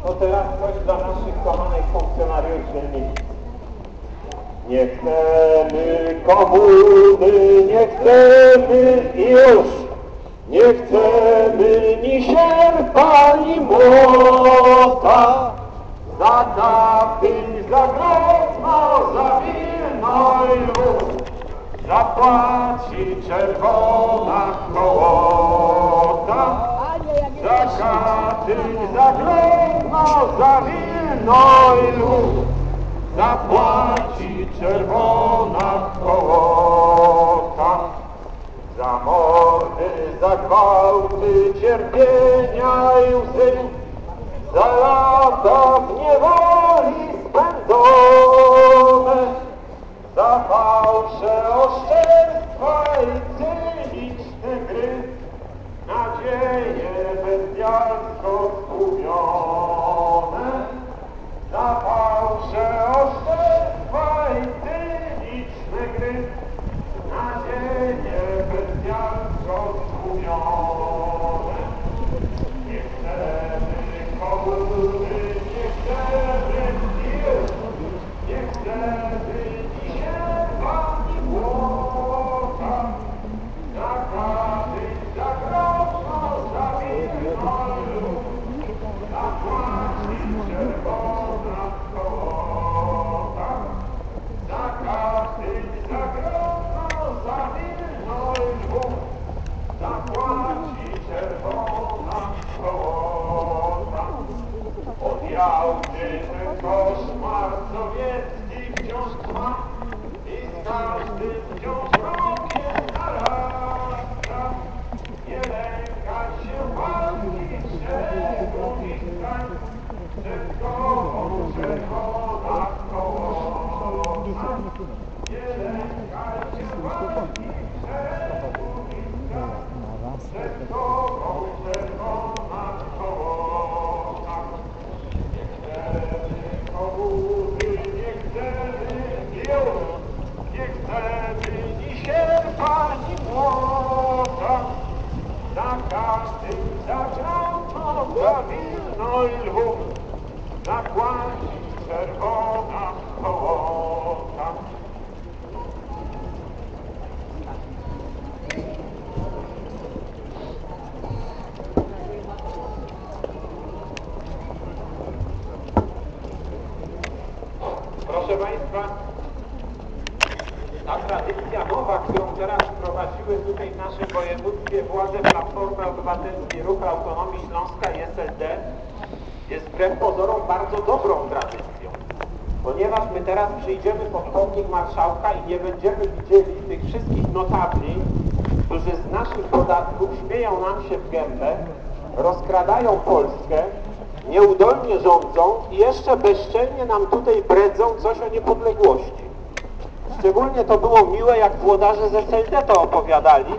To teraz coś dla naszych kochanych funkcjonariuszy. Nie chcemy komuny, nie chcemy już, nie chcemy ni sierpa, ni młota, za tapień, za grozno, za wino i lód zapłaci czerwona hołota. Za katyń, za grozno, za wino i lód zapłaci czerwona hołota. Za mordy, za gwałty, cierpienia i łzy, za lata w niewoli spędzone, za fałsze, oszczerstwa i cyniczne gry, nadzieje bestialsko stłumione. Za fałsze, oszczerstwa i cyniczne gry, nadzieje bestialsko stłumione. Nie chcemy komuny, nie chcemy pił, nie chcemy ni sierpa, ni młota, za katyń, za grozno, za wino i lód zapłaci czerwona hołota. Za katyń, za grozno, za wino i lód zapłaci czerwona hołota. Odjałty ten koszmar sowiecki wciąż trwa i z każdym wciąż rokiem narasta. Nie lękać się walki szeregu mieszkańców, przed kochą czerwona hołota. Nie lękać się walki szeregu mieszkańców, przed kochą czerwona hołota. Nie chcemy komuny, nie chcemy już, nie chcemy ni sierpa, ni młota, za katyń, za grozno, za wino i lód zapłaci czerwona hołota. Proszę Państwa, ta tradycja nowa, którą teraz wprowadziły tutaj w naszym województwie władze Platformy Obywatelskiej, Ruchu Autonomii Śląska i SLD, jest wbrew pozorom bardzo dobrą tradycją, ponieważ my teraz przyjdziemy pod pomnik marszałka i nie będziemy widzieli tych wszystkich notabli, którzy z naszych podatków śmieją nam się w gębę, rozkradają Polskę, nieudolnie rządzą i jeszcze bezczelnie nam tutaj bredzą coś o niepodległości. Szczególnie to było miłe, jak włodarze z SLD to opowiadali.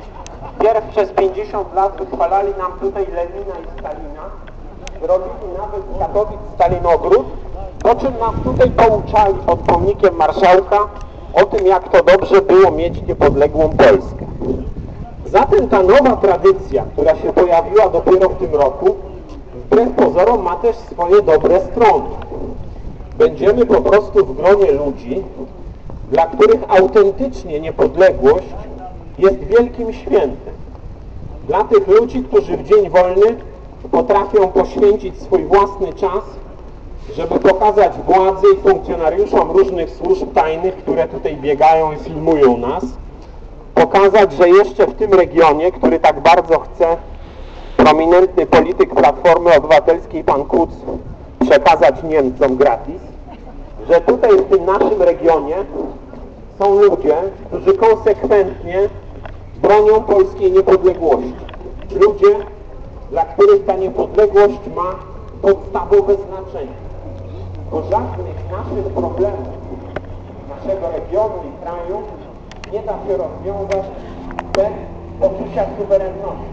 Pierw przez 50 lat wychwalali nam tutaj Lenina i Stalina, zrobili nawet z Katowic Stalinogród, po czym nas tutaj pouczali pod pomnikiem marszałka o tym, jak to dobrze było mieć niepodległą Polskę. Zatem ta nowa tradycja, która się pojawiła dopiero w tym roku, wbrew pozorom ma też swoje dobre strony. Będziemy po prostu w gronie ludzi, dla których autentycznie niepodległość jest wielkim świętem. Dla tych ludzi, którzy w dzień wolny potrafią poświęcić swój własny czas, żeby pokazać władzy i funkcjonariuszom różnych służb tajnych, które tutaj biegają i filmują nas, pokazać, że jeszcze w tym regionie, który tak bardzo chce prominentny polityk Platformy Obywatelskiej, pan Kuc, przekazać Niemcom gratis, że tutaj w tym naszym regionie są ludzie, którzy konsekwentnie bronią polskiej niepodległości. Ludzie, dla których ta niepodległość ma podstawowe znaczenie. Bo żadnych naszych problemów, naszego regionu i kraju nie da się rozwiązać bez poczucia suwerenności,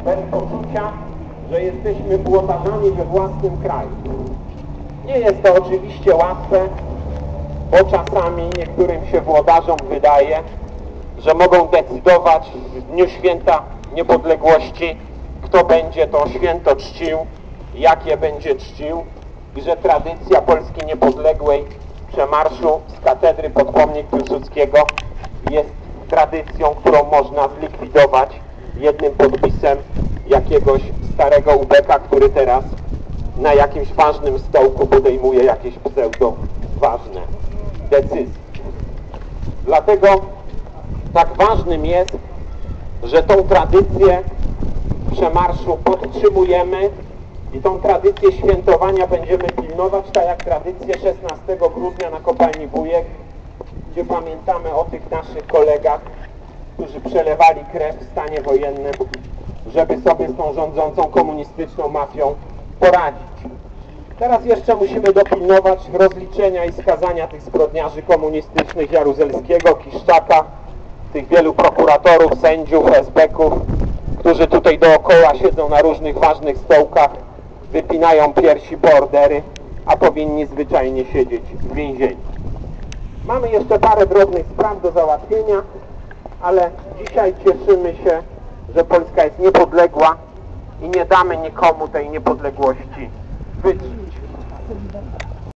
bez poczucia, że jesteśmy włodarzami we własnym kraju. Nie jest to oczywiście łatwe, bo czasami niektórym się włodarzom wydaje, że mogą decydować w dniu święta niepodległości, kto będzie to święto czcił, jak je będzie czcił i że tradycja Polski Niepodległej przemarszu z katedry pod pomnik Piłsudskiego jest tradycją, którą można zlikwidować jednym podpisem jakiegoś starego ubeka, który teraz na jakimś ważnym stołku podejmuje jakieś pseudo-ważne decyzje. Dlatego tak ważnym jest, że tą tradycję przemarszu podtrzymujemy i tą tradycję świętowania będziemy pilnować, tak jak tradycję 16 grudnia na kopalni Wujek, gdzie pamiętamy o tych naszych kolegach, którzy przelewali krew w stanie wojennym, żeby sobie z tą rządzącą komunistyczną mafią poradzić. Teraz jeszcze musimy dopilnować rozliczenia i skazania tych zbrodniarzy komunistycznych Jaruzelskiego, Kiszczaka, tych wielu prokuratorów, sędziów, esbeków, którzy tutaj dookoła siedzą na różnych ważnych stołkach, wypinają piersi po ordery, a powinni zwyczajnie siedzieć w więzieniu. Mamy jeszcze parę drobnych spraw do załatwienia, ale dzisiaj cieszymy się, że Polska jest niepodległa i nie damy nikomu tej niepodległości wycić.